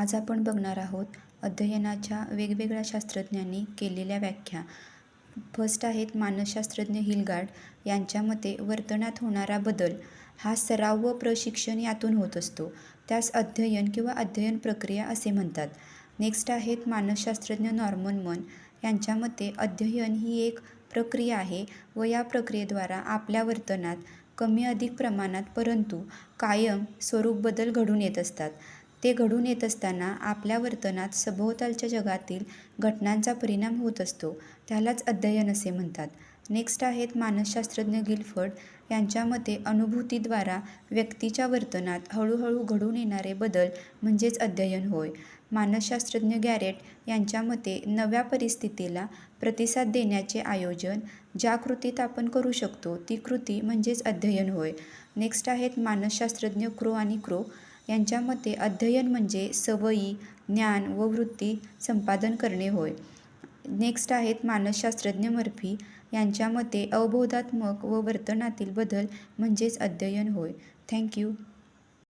आज आपण बघणार आहोत अध्ययनाच्या वेगवेगळ्या शास्त्रज्ञांनी केलेल्या व्याख्या. फर्स्ट आहेत मानसशास्त्रज्ञ हिलगार्ड. यांच्या मते वर्तनात होणारा बदल हा सराव व प्रशिक्षण यातून होत असतो. त्यास अध्ययन किंवा अध्ययन प्रक्रिया असे म्हणतात. नेक्स्ट आहेत मानसशास्त्रज्ञ नॉर्मन मन. यांच्या मते अध्ययन ही एक प्रक्रिया आहे व या प्रक्रियेद्वारा आपल्या वर्तनात कमी अधिक प्रमाणात परंतु कायम स्वरूप बदल घडून येत असतात. ते घडून येत असताना आपल्या वर्तनात सभोवतालच्या जगातील घटनांचा परिणाम होत असतो. त्यालाच अध्ययन असे म्हणतात. नेक्स्ट आहेत मानसशास्त्रज्ञ गिलफर्ड. यांच्या मते अनुभूतीद्वारा व्यक्तीच्या वर्तनात हळूहळू घडून येणारे बदल म्हणजेच अध्ययन होय. मानसशास्त्रज्ञ गॅरेट. यांच्या मते नव्या परिस्थितीला प्रतिसाद देण्याचे आयोजन ज्या कृतीत आपण करू शकतो ती कृती म्हणजेच अध्ययन होय. नेक्स्ट आहेत मानसशास्त्रज्ञ क्रो आणि क्रो. यांच्या मते अध्ययन म्हणजे सवयी, ज्ञान व वृत्ती संपादन करणे होय. नेक्स्ट आहेत मानसशास्त्रज्ञ मर्फी. यांच्या मते अवबोधात्मक व वर्तनातील बदल म्हणजेच अध्ययन होय. थँक्यू.